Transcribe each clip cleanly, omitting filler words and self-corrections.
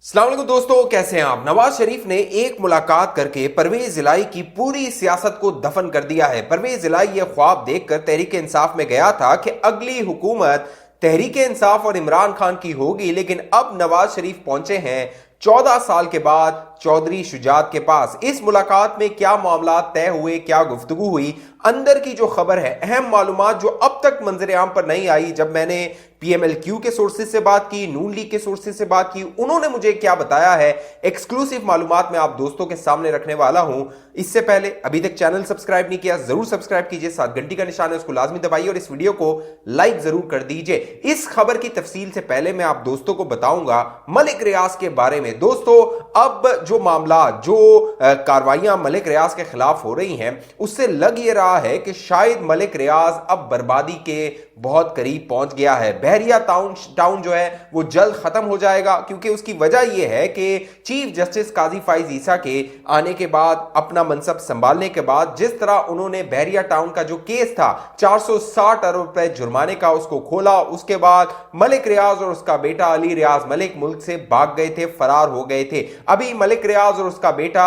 अस्सलाम वालेकुम दोस्तों, कैसे हैं आप। नवाज शरीफ ने एक मुलाकात करके परवेज इलाही की पूरी सियासत को दफन कर दिया है। परवेज इलाही ये ख्वाब देखकर तहरीक इंसाफ में गया था कि अगली हुकूमत तहरीक इंसाफ और इमरान खान की होगी, लेकिन अब नवाज शरीफ पहुंचे हैं 14 साल के बाद चौधरी शुजात के पास। इस मुलाकात में क्या मामला तय हुए, क्या गुफ्तगू हुई, अंदर की जो खबर है, अहम मालूमात जो अब तक मंजर आम पर नहीं आई। जब मैंने PMLQ के सोर्सेज से बात की, नून लीग के सोर्सेज से बात की, उन्होंने मुझे क्या बताया है, एक्सक्लूसिव मालूमात मैं आप दोस्तों के सामने रखने वाला हूं। इससे पहले अभी तक चैनल सब्सक्राइब नहीं किया, जरूर सब्सक्राइब कीजिए, साथ घंटी का निशान है उसको लाजमी दबाइए और इस वीडियो को लाइक जरूर कर दीजिए। इस खबर की तफसील से पहले मैं आप दोस्तों को बताऊंगा मलिक रियाज के बारे में। दोस्तों, अब जो मामला, जो कार्रवाइयां मलिक रियाज के खिलाफ हो रही हैं, उससे लग ये रहा है कि शायद मलिक रियाज अब बर्बादी के बहुत करीब पहुंच गया है। बहरिया टाउन जो है वो जल्द खत्म हो जाएगा, क्योंकि उसकी वजह यह है कि चीफ जस्टिस काजी फाइज ईसा के आने के बाद, अपना मनसब संभालने के बाद, जिस तरह उन्होंने बहरिया टाउन का जो केस था 460 अरब रुपए जुर्माने का, उसको खोला। उसके बाद मलिक रियाज और उसका बेटा अली रियाज मलिक मुल्क से भाग गए थे, फरार हो गए थे। अभी मलिक रियाज और उसका बेटा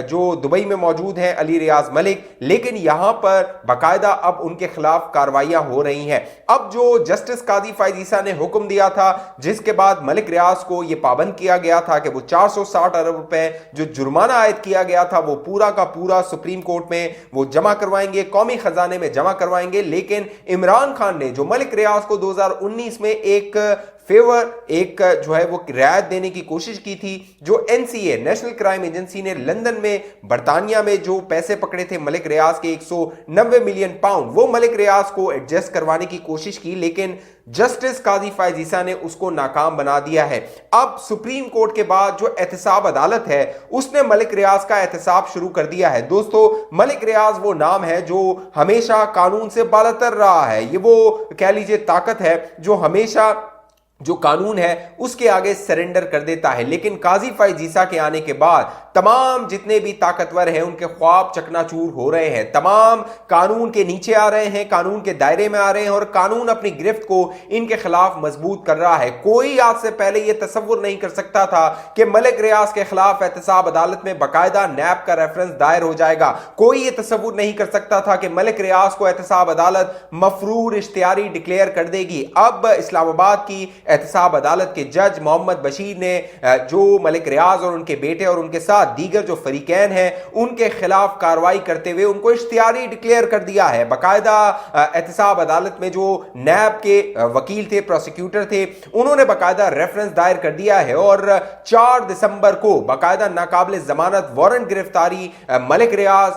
जो दुबई में मौजूद है, अली रियाज मलिक, लेकिन यहां पर बाकायदा अब उनके खिलाफ कार्रवाइयां हो रही हैं। अब जो जस्टिस काजी फाइज ईसा ने हुक्म दिया था, जिसके बाद मलिक रियाज को यह पाबंद किया गया था कि वो 460 अरब रुपए जो जुर्माना आयद किया गया था वो पूरा का पूरा सुप्रीम कोर्ट में वो जमा करवाएंगे, कौमी खजाने में जमा करवाएंगे। लेकिन इमरान खान ने जो मलिक रियाज को 2019 में एक फेवर, एक जो है वो रियायत देने की कोशिश की थी, जो NCA नेशनल क्राइम एजेंसी ने लंदन में, बरतानिया में जो पैसे पकड़े थे मलिक रियाज के 190 मिलियन पाउंड, वो मलिक रियाज को एडजस्ट करवाने की कोशिश की, लेकिन जस्टिस काजी फाइज ईसा ने उसको नाकाम बना दिया है। अब सुप्रीम कोर्ट के बाद जो एहतसाब अदालत है, उसने मलिक रियाज का एहतसाब शुरू कर दिया है। दोस्तों, मलिक रियाज वो नाम है जो हमेशा कानून से बालातर रहा है। ये वो कह लीजिए ताकत है जो हमेशा जो कानून है उसके आगे सरेंडर कर देता है। लेकिन काजी फाइज ईसा के आने के बाद तमाम जितने भी ताकतवर हैं उनके ख्वाब चकनाचूर हो रहे हैं। तमाम कानून के नीचे आ रहे हैं, कानून के दायरे में आ रहे हैं और कानून अपनी गिरफ्त को इनके खिलाफ मजबूत कर रहा है। कोई आज से पहले यह तसव्वुर नहीं कर सकता था कि मलिक रियाज के खिलाफ एहतसाब अदालत में बाकायदा नैब का रेफरेंस दायर हो जाएगा। कोई यह तसव्वुर नहीं कर सकता था कि मलिक रियाज को एहतसाब अदालत मफरूर इश्तियारी डिक्लेयर कर देगी। अब इस्लामाबाद की एहतसाब अदालत के जज मोहम्मद बशीर ने जो मलिक रियाज और उनके बेटे और उनके साथ दीगर जो फरीकैन हैं उनके खिलाफ कार्रवाई करते हुए उनको इश्तियारी डिक्लेयर कर दिया है। बाकायदा एहतसाब अदालत में जो नैब के वकील थे, प्रोसिक्यूटर थे, उन्होंने बाकायदा रेफरेंस दायर कर दिया है और 4 दिसंबर को बाकायदा नाकाबिल जमानत वारंट गिरफ्तारी मलिक रियाज,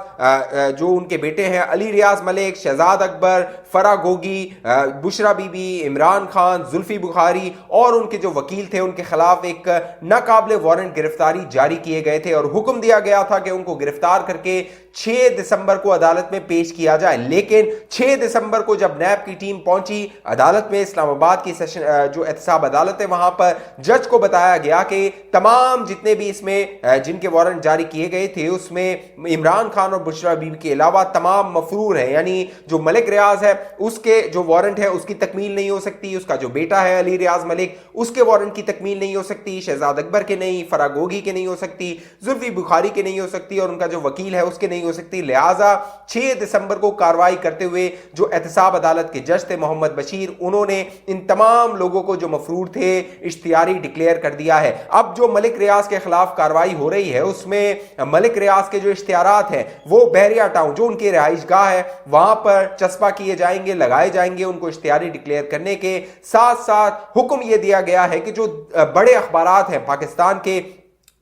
जो उनके बेटे हैं अली रियाज मलिक, शहजाद अकबर, फरा गोगी, बुशरा बीबी, इमरान खान, जुल्फी बुखारी और उनके जो वकील थे, उनके खिलाफ एक नाकाबिल वारंट गिरफ्तारी जारी किए गए थे और हुक्म दिया गया था कि उनको गिरफ्तार करके 6 दिसंबर को अदालत में पेश किया जाए। लेकिन 6 दिसंबर को जब नैब की टीम पहुंची अदालत में, इस्लामाबाद की सेशन जो एहतसाब अदालत है वहां पर, जज को बताया गया कि तमाम जितने भी इसमें जिनके वारंट जारी किए गए थे उसमें इमरान खान और बुशरा बीबी के अलावा तमाम मफरूर है, यानी जो मलिक रियाज है उसके जो वारंट है उसकी तकमील नहीं हो सकती, उसका जो बेटा है अली रियाज मलिक उसके वारंट की तकमील नहीं हो सकती, शहजाद अकबर के नहीं, फरागोगी के नहीं हो सकती, जुल्फी बुखारी के नहीं हो सकती और उनका जो वकील है उसके नहीं हो सकती। लिहाजा 6 दिसंबर को कार्रवाई करते हुए जो एहतसाब अदालत के जज थे मोहम्मद बशीर, उन्होंने इन तमाम लोगों को जो मफरूर थे इश्तियारी डिक्लेयर कर दिया है। अब जो मलिक रियाज के खिलाफ कार्रवाई हो रही है उसमें मलिक रियाज के जो इश्तिहारात हैं वो बहरिया टाउन जो उनकी रिहाइश गाह है वहां पर चस्पा किए जाएंगे, लगाए जाएंगे। उनको इश्तिहारी डिक्लेयर करने के साथ साथ हुक्म यह दिया गया है कि जो बड़े अखबारात हैं पाकिस्तान के,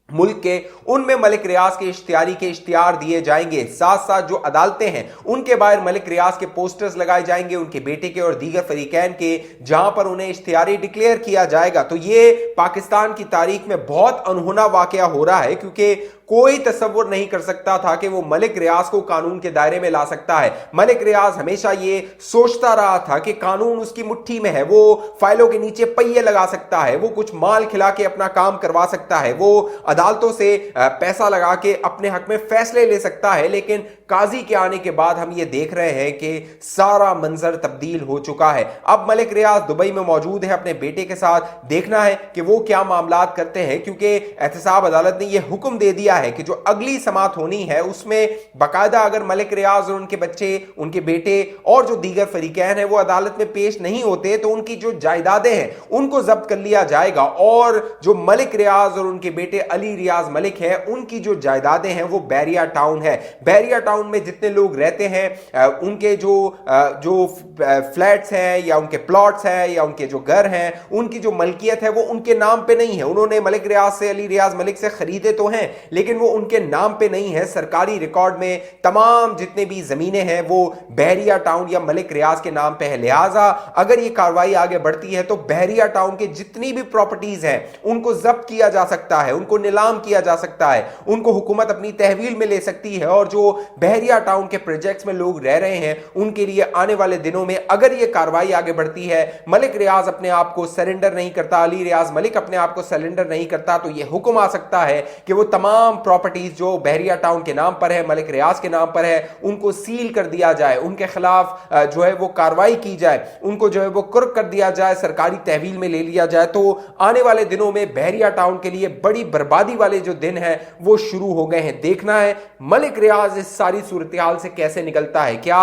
मुल्क के, उनमें मलिक रियाज के इश्तिहारी के इश्तिहार दिए जाएंगे। साथ साथ जो अदालतें हैं उनके बाहर मलिक रियाज के पोस्टर्स लगाए जाएंगे, उनके बेटे के और दीगर फरीकैन के, जहां पर उन्हें इश्तिहारी डिक्लेयर किया जाएगा। तो ये पाकिस्तान की तारीख में बहुत अनहोना वाकया हो रहा है, क्योंकि कोई तसव्वुर नहीं कर सकता था कि वो मलिक रियाज को कानून के दायरे में ला सकता है। मलिक रियाज हमेशा ये सोचता रहा था कि कानून उसकी मुट्ठी में है, वो फाइलों के नीचे पहिए लगा सकता है, वो कुछ माल खिला के अपना काम करवा सकता है, वो अदालतों से पैसा लगा के अपने हक में फैसले ले सकता है। लेकिन काजी के आने के बाद हम ये देख रहे हैं कि सारा मंजर तब्दील हो चुका है। अब मलिक रियाज दुबई में मौजूद है अपने बेटे के साथ, देखना है कि वो क्या मामलात करते हैं, क्योंकि एहतसाब अदालत ने यह हुक्म दे दिया है कि जो अगली समात होनी है उसमें बाकायदा अगर मलिक रियाज और उनके बच्चे, उनके बेटे और जो दीगर फरीकैन हैं वो अदालत में पेश नहीं होते तो उनकी जो जायदादें हैं उनको जब्त कर लिया जाएगा, और जो मलिक रियाज और उनके बेटे अली रियाज मलिक है उनकी जो जायदादें हैं वो बैरिया टाउन है। बैरिया टाउन में जितने लोग रहते हैं उनके जो फ्लैट्स हैं या उनके प्लॉट्स हैं या उनके जो घर हैं उनकी जो मलकियत है वो उनके नाम पे नहीं है। उन्होंने मलिक रियाज से, अली रियाज मलिक से खरीदे तो हैं लेकिन वो उनके नाम पे नहीं है। सरकारी रिकॉर्ड में तमाम जितने भी जमीनें हैं वो बहरिया टाउन या मलिक रियाज के नाम पे है। लिहाजा अगर ये कार्रवाई आगे बढ़ती है तो बहरिया टाउन के जितनी भी प्रॉपर्टीज हैं उनको जब्त किया जा सकता है, उनको नीलाम किया जा सकता है, उनको हुकूमत अपनी तहवील में ले सकती है। और जो बहरिया टाउन के प्रोजेक्ट्स में लोग रह रहे हैं उनके लिए आने वाले दिनों में अगर ये कार्रवाई आगे बढ़ती है, मलिक रियाज अपने आप को सरेंडर नहीं करता, अली रियाज मलिक अपने आप को सरेंडर नहीं करता, तो ये हुक्म आ सकता है कि वो तमाम प्रॉपर्टीज जो बहरिया टाउन के नाम पर है, मलिक रियाज के नाम पर है, उनको सील कर दिया जाए, उनके खिलाफ जो है वो कार्रवाई की जाए, उनको जो है वो कुर्क कर दिया जाए, सरकारी तहवील में ले लिया जाए। तो आने वाले दिनों में बहरिया टाउन के लिए बड़ी बर्बादी वाले जो दिन है वो शुरू हो गए हैं। देखना है मलिक रियाज इस सारी सूरत हाल से कैसे निकलता है। क्या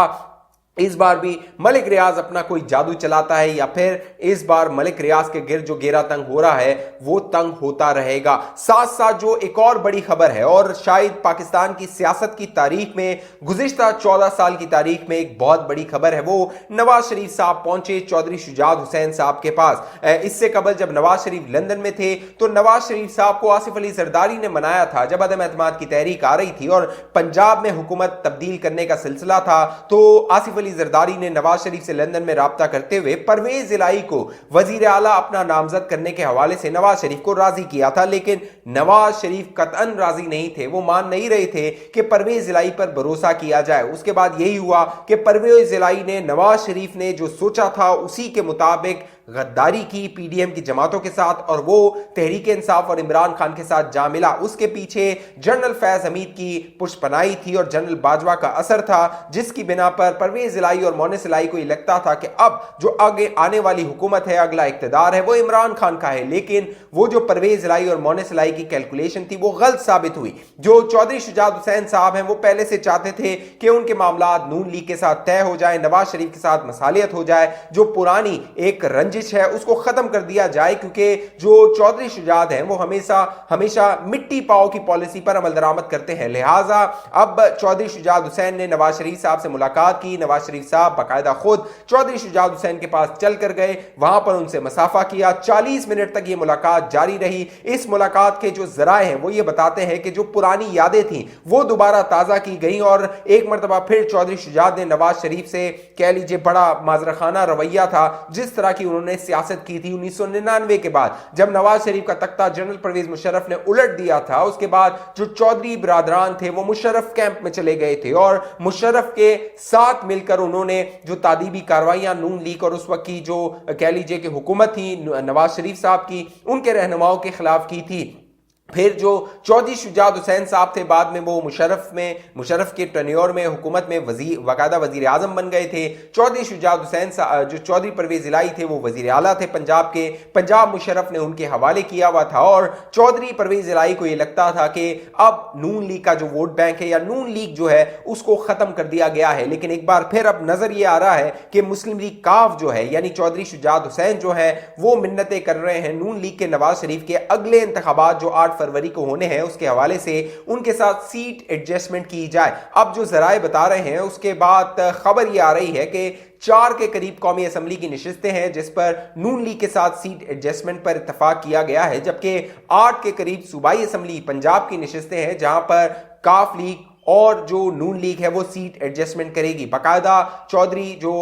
इस बार भी मलिक रियाज अपना कोई जादू चलाता है या फिर इस बार मलिक रियाज के गिर्द जो घेरा तंग हो रहा है वो तंग होता रहेगा। साथ साथ जो एक और बड़ी खबर है और शायद पाकिस्तान की सियासत की तारीख में, गुज़िश्ता 14 साल की तारीख में एक बहुत बड़ी खबर है, वो नवाज शरीफ साहब पहुंचे चौधरी शुजात हुसैन साहब के पास। इससे कबल जब नवाज शरीफ लंदन में थे तो नवाज शरीफ साहब को आसिफ अली जरदारी ने मनाया था जब अदम एतमाद की तहरीक आ रही थी और पंजाब में हुकूमत तब्दील करने का सिलसिला था। तो आसिफ जरदारी ने नवाज शरीफ से लंदन में राब्ता करते हुए परवेज इलाही को वजीर आला अपना नामजद करने के हवाले से नवाज शरीफ को राजी किया था। लेकिन नवाज शरीफ कतअन राजी नहीं थे, वो मान नहीं रहे थे कि परवेज इलाही पर भरोसा किया जाए। उसके बाद यही हुआ कि परवेज इलाही ने, नवाज शरीफ ने जो सोचा था उसी के मुताबिक गद्दारी की पीडीएम की जमातों के साथ और वो तहरीक इंसाफ और इमरान खान के साथ जा मिला। उसके पीछे जनरल फैज हमीद की पुष्पनाई थी और जनरल बाजवा का असर था, जिसकी बिना पर परवेज इलाही और मोनिस इलाही को लगता था कि अब जो आगे आने वाली हुकूमत है, अगला इक्तदार है, वो इमरान खान का है। लेकिन वो जो परवेज इलाही और मोनिस इलाही की कैलकुलेशन थी वो गलत साबित हुई। जो चौधरी शुजात हुसैन साहब हैं वो पहले से चाहते थे कि उनके मामलात नून लीग के साथ तय हो जाए, नवाज शरीफ के साथ मसालियत हो जाए, जो पुरानी एक रंजिश है उसको खत्म कर दिया जाए, क्योंकि जो चौधरी शुजात हैं वो हमेशा मिट्टी पाओ की पॉलिसी पर अमल दरामद करते हैं। लिहाजा अब चौधरी शुजात हुसैन ने नवाज शरीफ साहब से मुलाकात की। नवाज शरीफ साहब बाकायदा खुद चौधरी शुजात हुसैन के पास चल कर गए, वहां पर उनसे मसाफा किया। 40 मिनट तक ये मुलाकात जारी रही। इस मुलाकात के जो जराए हैं वो ये बताते हैं कि जो पुरानी यादें थी वो दोबारा ताजा की गई और एक मरतबा फिर चौधरी शुजात ने नवाज शरीफ से, कह लीजिए, बड़ा माजरखाना रवैया था जिस तरह की उन्होंने सियासत की थी 1999 के बाद, जब नवाज शरीफ का तख्ता जनरल परवेज मुशर्रफ ने उलट दिया था। उसके बाद जो चौधरी बिरादरान थे वो मुशर्रफ कैंप में चले गए थे और मुशर्रफ के साथ मिलकर उन्होंने जो तादीबी कार्रवाइयां नून लीग और उस वक्त की जो कह लीजिए कि हुकूमत थी नवाज शरीफ साहब की, उनके रहनुमाओं के खिलाफ की थी। फिर जो चौधरी शुजात हुसैन साहब थे बाद में वो मुशर्रफ के टन्योर में हुकूमत में बाकायदा वजीर आजम बन गए थे। चौधरी शुजात हुसैन जो चौधरी परवेज इलाही थे वो वजीर आला थे पंजाब के। पंजाब मुशर्रफ ने उनके हवाले किया हुआ था और चौधरी परवेज इलाही को ये लगता था कि अब नून लीग का जो वोट बैंक है या नून लीग जो है उसको खत्म कर दिया गया है। लेकिन एक बार फिर अब नजर ये आ रहा है कि मुस्लिम लीग काफ जो है यानी चौधरी शुजात हुसैन जो है वो मिन्नतें कर रहे हैं नून लीग के नवाज शरीफ के अगले इंतखाबात जो 8 फरवरी को होने हैं उसके हवाले से उनके साथ सीट एडजस्टमेंट की जाए। अब जो जराए बता रहे हैं उसके बाद खबर यह आ रही है कि 4 के करीब कौमी असम्बली की नशिस्तें हैं जिस पर नून लीग के साथ सीट एडजस्टमेंट पर इत्तफाक किया गया है, जबकि 8 के करीब सूबाई असम्बली पंजाब की नशिस्तें हैं जहां पर काफ लीग और जो नून लीग है वो सीट एडजस्टमेंट करेगी। बाकायदा चौधरी जो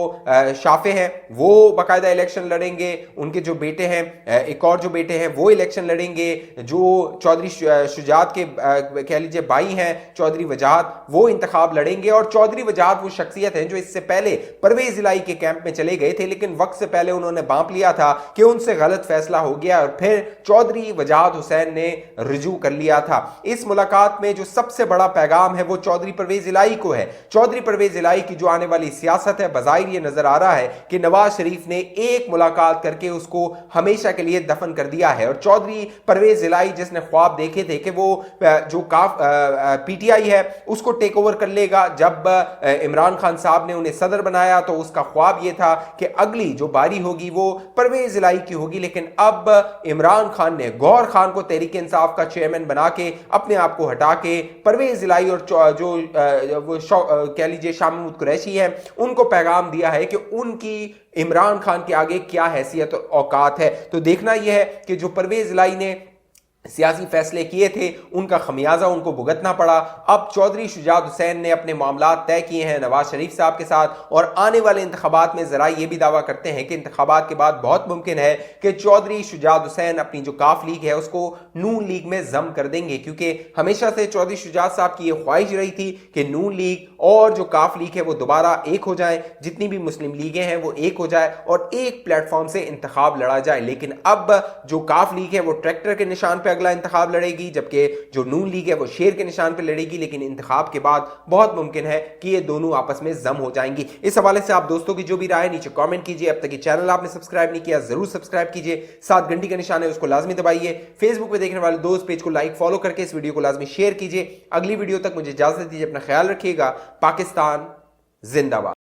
शाफे हैं वो बाकायदा इलेक्शन लड़ेंगे, उनके जो बेटे हैं एक और जो बेटे हैं वो इलेक्शन लड़ेंगे, जो चौधरी शुजात के कह लीजिए भाई हैं चौधरी वजाहत वो इंतखाब लड़ेंगे। और चौधरी वजाहत वो शख्सियत हैं जो इससे पहले परवेज इलाही के कैंप में चले गए थे, लेकिन वक्त से पहले उन्होंने बांप लिया था कि उनसे गलत फैसला हो गया और फिर चौधरी वजाहत हुसैन ने रुजू कर लिया था। इस मुलाकात में जो सबसे बड़ा पैगाम है वो चौधरी परवेज इलाही को है। चौधरी परवेज इलाही की जो आने वाली सियासत है, बज़ाहिर ये नजर आ रहा है कि नवाज शरीफ ने एक मुलाकात करके उसको हमेशा के लिए दफन कर दिया है। और चौधरी परवेज इलाही जिसने ख्वाब देखे थे कि वो जो पीटीआई है उसको टेक ओवर कर लेगा, जब इमरान खान साहब ने उन्हें सदर बनाया तो उसका ख्वाब ये था कि अगली जो बारी होगी वो परवेज इलाही की होगी। लेकिन अब इमरान खान ने गौहर खान को तहरीक इंसाफ का चेयरमैन बना के अपने आप को हटा के परवेज इलाही और जो कह लीजिए शाह महमूद कुरैशी है उनको पैगाम दिया है कि उनकी इमरान खान के आगे क्या हैसियत और औकात है। तो देखना यह है कि जो परवेज इलाही ने सियासी फैसले किए थे उनका खमियाजा उनको भुगतना पड़ा। अब चौधरी शुजात हुसैन ने अपने मामलात तय किए हैं नवाज शरीफ साहब के साथ, और आने वाले इंतखाबात में जरा ये भी दावा करते हैं कि इंतखाबात के बाद बहुत मुमकिन है कि चौधरी शुजात हुसैन अपनी जो काफ लीग है उसको नून लीग में जम कर देंगे, क्योंकि हमेशा से चौधरी शुजात साहब की यह ख्वाहिश रही थी कि नून लीग और जो काफ लीग है वो दोबारा एक हो जाए, जितनी भी मुस्लिम लीगें हैं वो एक हो जाए और एक प्लेटफॉर्म से इंतखाब लड़ा जाए। लेकिन अब जो काफ लीग है वो ट्रैक्टर के निशान पर अगला इंतखाब लड़ेगी, जबकि जो नून लीग है वो शेर के निशान पर लड़ेगी। लेकिन इंतखाब के बाद बहुत मुमकिन है कि ये दोनों आपस में जम हो जाएंगी। इस हवाले से आप दोस्तों की जो भी राय है नीचे कमेंट कीजिए। अब तक ये चैनल आपने सब्सक्राइब नहीं किया जरूर सब्सक्राइब कीजिए, साथ घंटी का निशान है उसको लाजमी दबाइए। फेसबुक पे देखने वाले दोस्त पेज को लाइक फॉलो करके इस वीडियो को लाजमी शेयर कीजिए। अगली वीडियो तक मुझे इजाजत दीजिए, अपना ख्याल रखिएगा। पाकिस्तान जिंदाबाद।